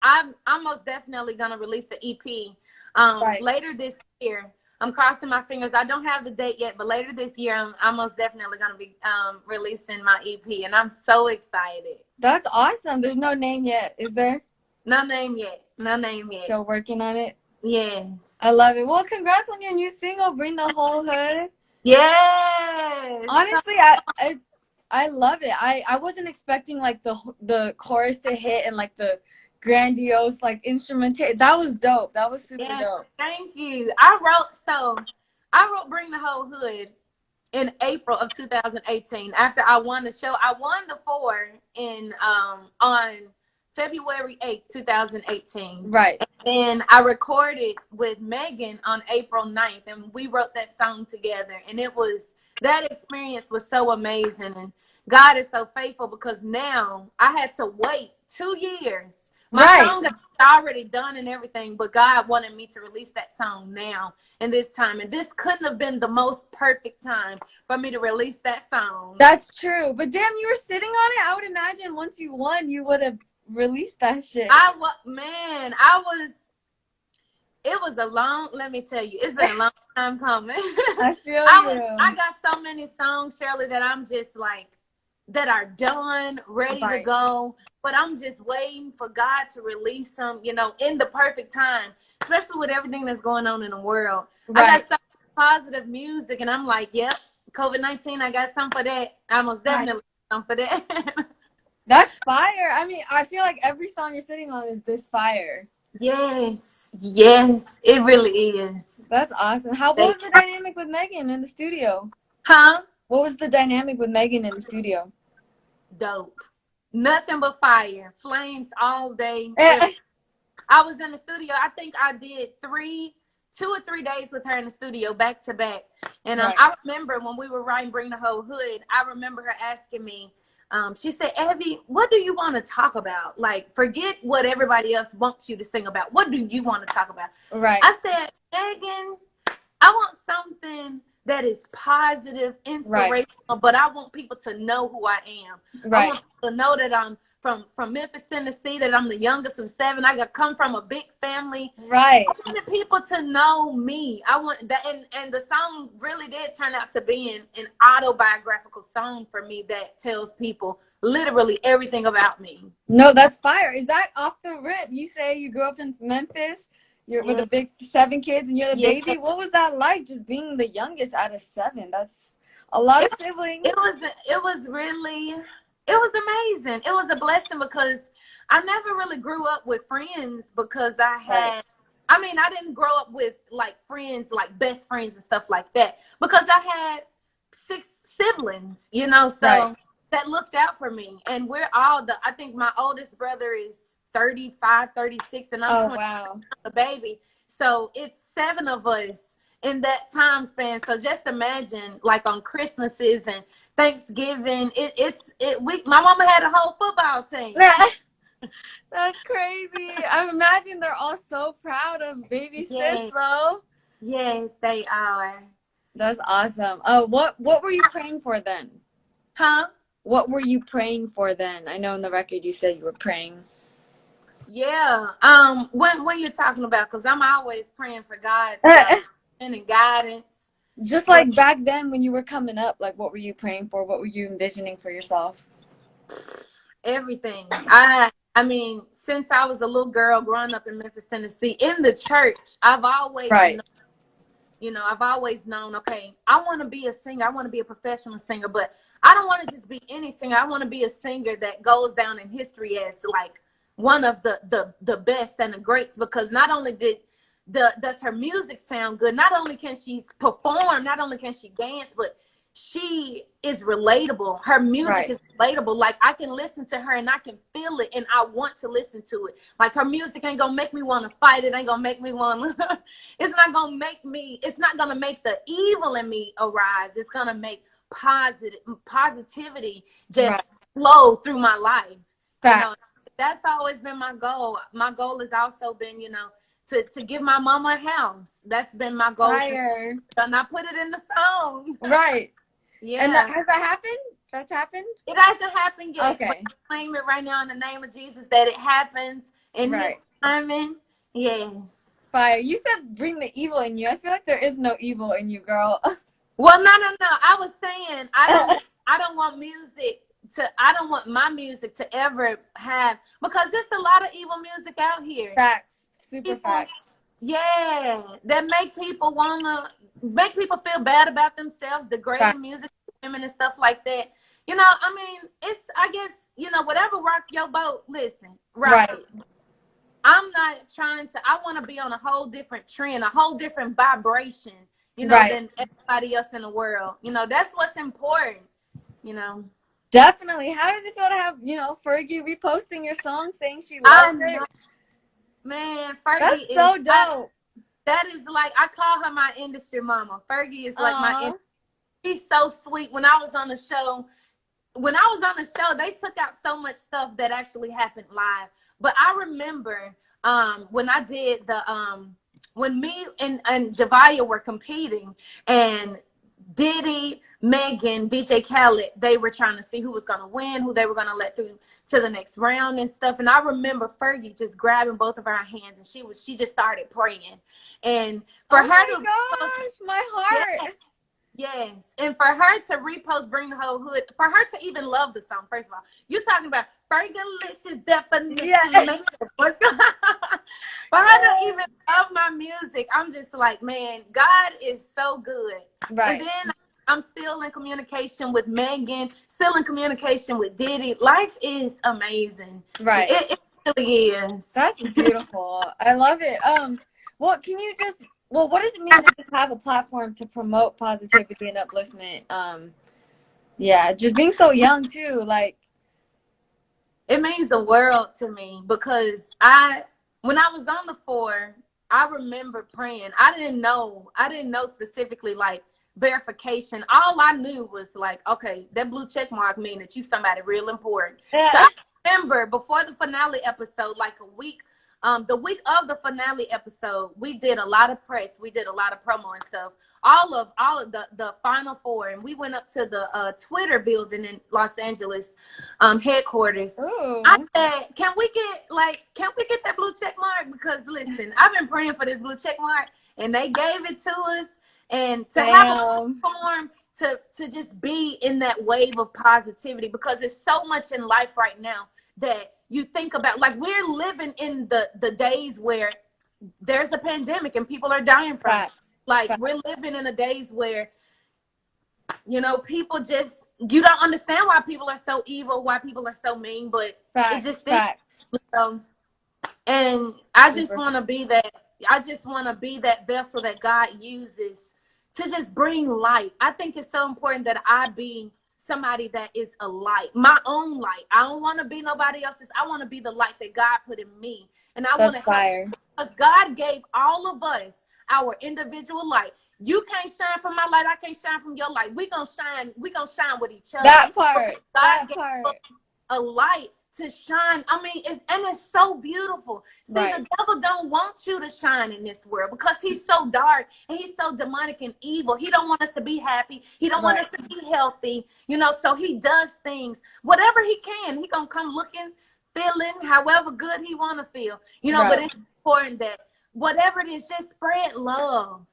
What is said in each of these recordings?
I'm most definitely gonna release an EP Right. later this year. I'm crossing my fingers. I don't have the date yet, but later this year, I'm most definitely gonna be releasing my EP, and I'm so excited. That's awesome. There's no name yet, is there? No name yet. No name yet. Still working on it. Yes. I love it. Well, congrats on your new single, Bring the Whole Hood. Yes. Honestly, I love it. I wasn't expecting like the chorus to hit and like the grandiose like instrumentation. That was dope. That was super Yes. dope. Thank you. I wrote Bring the Whole Hood in April of 2018 after I won the show. I won the four in on February 8th, 2018. Right. And I recorded with Megan on April 9th, and we wrote that song together. And that experience was so amazing. And God is so faithful because now I had to wait 2 years. My Right. song is already done and everything, but God wanted me to release that song now and this time. And this couldn't have been the most perfect time for me to release that song. That's true. But damn, you were sitting on it. I would imagine once you won, you would have released that shit. It was a long, let me tell you, it's been a long time coming. I feel you. I got so many songs, Shirley, that I'm just like, that are done, ready to go. But I'm just waiting for God to release them, in the perfect time, especially with everything that's going on in the world. Right. I got some positive music, and I'm like, yep, COVID-19, I got some for that. I most definitely got some for that. That's fire. I mean, I feel like every song you're sitting on is this fire. Yes, it really is. That's awesome. What was the dynamic with Megan in the studio? Huh? What was the dynamic with Megan in the studio? Dope. Nothing but fire. Flames all day. I was in the studio. I think I did 2 or 3 days with her in the studio back to back. And I remember when we were writing Bring the Whole Hood, I remember her asking me, she said, Evvie, what do you want to talk about? Like, forget what everybody else wants you to sing about. What do you want to talk about? Right. I said, Megan, I want something that is positive, inspirational, but I want people to know who I am. I want people to know that I'm from Memphis, Tennessee, that I'm the youngest of 7. I come from a big family. Right. I wanted people to know me. I want that, and the song really did turn out to be an autobiographical song for me that tells people literally everything about me. No, that's fire. Is that off the rip? You say you grew up in Memphis. You're with a big 7 kids, and you're the baby. What was that like, just being the youngest out of 7? That's a lot of siblings. It was amazing. It was a blessing because I never really grew up with friends because I didn't grow up with like friends, like best friends and stuff like that, because I had 6 siblings, so that looked out for me. And we're all I think my oldest brother is 35, 36, and I'm 20, the baby. So it's 7 of us in that time span. So just imagine, like on Christmases and Thanksgiving, my mama had a whole football team. That's crazy. I imagine they're all so proud of baby sis, though. Yes, they are. That's awesome. What were you praying for then? Huh? What were you praying for then? I know in the record you said you were praying. Yeah. When you're talking about, because I'm always praying for God's and guidance. Just like back then when you were coming up, like what were you praying for? What were you envisioning for yourself? Everything. I mean, since I was a little girl growing up in Memphis, Tennessee, in the church, I've always known, okay, I want to be a singer. I want to be a professional singer, but I don't want to just be any singer. I want to be a singer that goes down in history as like one of the best and the greats, because not only does her music sound good, not only can she perform, not only can she dance, but she is relatable. Her music is relatable. Like, I can listen to her and I can feel it and I want to listen to it. Like, her music ain't gonna make me want to fight. It ain't gonna make me want to it's not gonna make the evil in me arise. It's gonna make positivity just flow through my life. That's always been my goal. My goal has also been, to give my mama a house. That's been my goal. And I put it in the song. Right. Yeah. And has that happened? That's happened? It hasn't happened yet. Okay. But I claim it right now in the name of Jesus that it happens. in his Right. timing. Yes. Fire. You said bring the evil in you. I feel like there is no evil in you, girl. Well, no, no, no. I was saying I don't want music to I don't want my music to ever have, because there's a lot of evil music out here. Facts. Super People, facts. yeah, that make people feel bad about themselves, degrading Facts. music, women and stuff like that. You know, I mean, it's I guess, whatever rock your boat, listen, rock Right. it. I'm not trying to, I want to be on a whole different trend, a whole different vibration, Right. than everybody else in the world. That's what's important, you know. Definitely. How does it feel to have, Fergie reposting your song saying she I loves know, it? man, Fergie That's is, so dope. that is like, I call her my industry mama. Fergie is like Aw. she's so sweet. When I was on the show, they took out so much stuff that actually happened live. But I remember when I did when me and Javaya were competing, and Diddy, Megan, DJ Khaled, they were trying to see who was going to win, who they were going to let through to the next round and stuff. And I remember Fergie just grabbing both of our hands, and she just started praying. And for Oh her my to gosh, my heart. yes, and for her to repost Bring the Whole Hood, for her to even love the song, first of all, you're talking about Fergalicious definition. Yeah. For her to even love my music, I'm just like, man, God is so good. And Right. then I'm still in communication with Megan, still in communication with Diddy. Life is amazing. Right. It really is. That's beautiful. I love it. What does it mean to just have a platform to promote positivity and upliftment? Yeah, just being so young too. Like, It means the world to me, because when I was on the 4, I remember praying. I didn't know specifically like verification. All I knew was like, okay, that blue check mark mean that you somebody real important. So yeah. I remember before the finale episode, like a week, the week of the finale episode, we did a lot of press, we did a lot of promo and stuff. All of the final 4, and we went up to the Twitter building in Los Angeles, headquarters. Ooh. I said, can we get that blue check mark? Because listen, I've been praying for this blue check mark, and they gave it to us. And to have a platform to just be in that wave of positivity, because there's so much in life right now that you think about. Like, we're living in the days where there's a pandemic and people are dying from it. Like, we're living in the days where, people just, you don't understand why people are so evil, why people are so mean, but it just is. And I just want to be that. I just want to be that vessel that God uses to just bring light. I think it's so important that I be somebody that is a light, my own light. I don't want to be nobody else's. I want to be the light that God put in me. And I want to help, because God gave all of us our individual light. You can't shine from my light. I can't shine from your light. We gonna shine with each other. That part. God gave us a light to shine. I mean, it's so beautiful. See, the devil don't want you to shine in this world, because he's so dark and he's so demonic and evil. He don't want us to be happy. He don't want us to be healthy. So he does things, whatever he can. He gonna come looking, feeling however good he want to feel. But it's important that whatever it is, just spread love.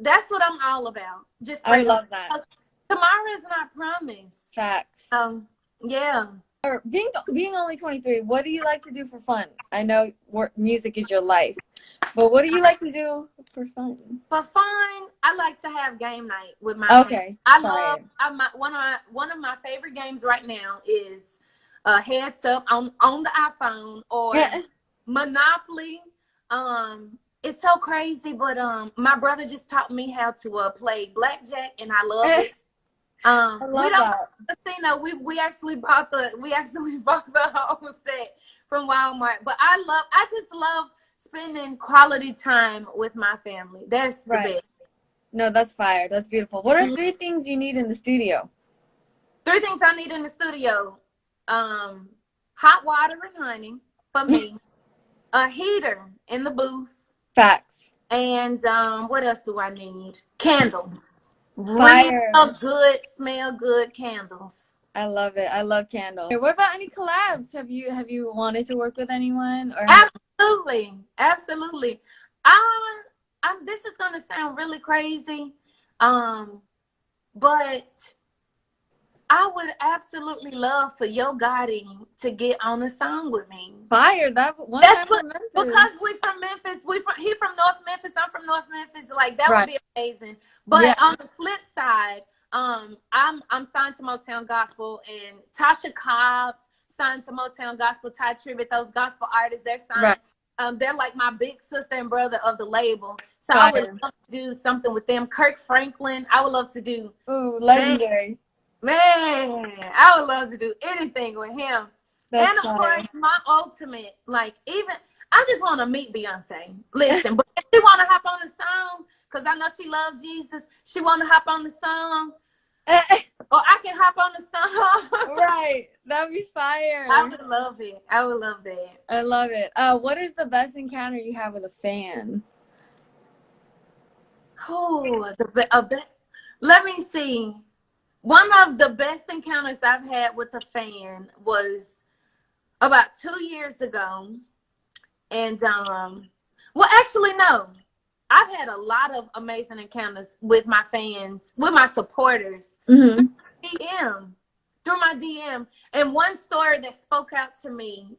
That's what I'm all about. Just spread love. That. Tomorrow is not promised. Facts. Yeah. Or being only 23, what do you like to do for fun? I know music is your life, but what do you like to do for fun? For fun, I like to have game night with my friends. I love one of my favorite games right now is Heads Up on the iPhone, or Monopoly. It's so crazy, but my brother just taught me how to play blackjack, and I love it. I love that. We actually bought the whole set from Walmart. But I just love spending quality time with my family. That's the best. No, that's fire. That's beautiful. What are 3 things you need in the studio? 3 things I need in the studio: hot water and honey for me, a heater in the booth. Facts. And what else do I need? Candles. Fire. Real good, smell good candles. I love it. I love Candle. What about any collabs? Have you wanted to work with anyone or Absolutely, absolutely. This is gonna sound really crazy, but I would absolutely love for Yo Gotti to get on a song with me. Fire that one That's time what, in Memphis. because we from Memphis. He from North Memphis. I'm from North Memphis. Like that Right. would be amazing. But Yeah. on the flip side, I'm signed to Motown Gospel, and Tasha Cobb's signed to Motown Gospel. Ty Tribbett, those gospel artists, they're signed. Right. They're like my big sister and brother of the label. So Fire. I would love to do something with them. Kirk Franklin, I would love to do. Ooh, legendary. Man, I would love to do anything with him. That's and of fire. course, my ultimate, like, even I just want to meet Beyonce. Listen, but if she want to hop on the song, because I know she loves Jesus, she want to hop on the song, or I can hop on the song. Right. That'd be fire. I would love it. I would love that. I love it. What is the best encounter you have with a fan? Oh, let me see. One of the best encounters I've had with a fan was about 2 years ago. And, well, actually, no. I've had a lot of amazing encounters with my fans, with my supporters, through my DM. And one story that spoke out to me,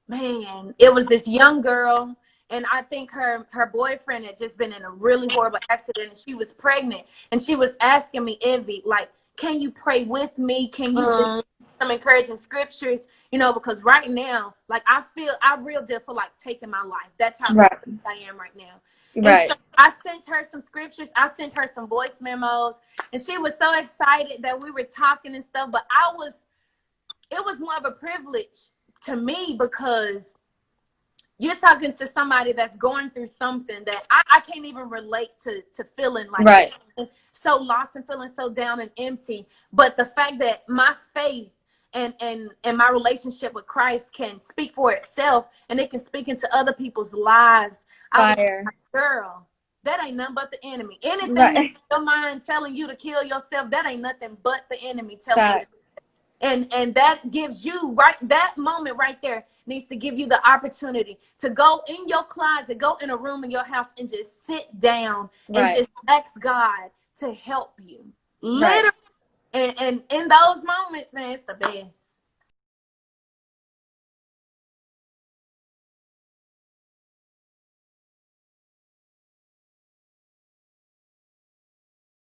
man, it was this young girl. And I think her boyfriend had just been in a really horrible accident, and she was pregnant. And she was asking me, Evvie, like, can you pray with me? Can you just some encouraging scriptures? You know, because right now, like, I real deal feel like taking my life. That's how I am right now. Right. And so I sent her some scriptures. I sent her some voice memos, and she was so excited that we were talking and stuff. But it was more of a privilege to me, because you're talking to somebody that's going through something that I can't even relate to feeling like so lost and feeling so down and empty. But the fact that my faith and my relationship with Christ can speak for itself, and it can speak into other people's lives. I was like, girl, that ain't nothing but the enemy. Anything in your mind telling you to kill yourself, that ain't nothing but the enemy telling you. And that gives you, that moment right there needs to give you the opportunity to go in your closet, go in a room in your house, and just sit down and just ask God to help you. Literally. And in those moments, man, it's the best.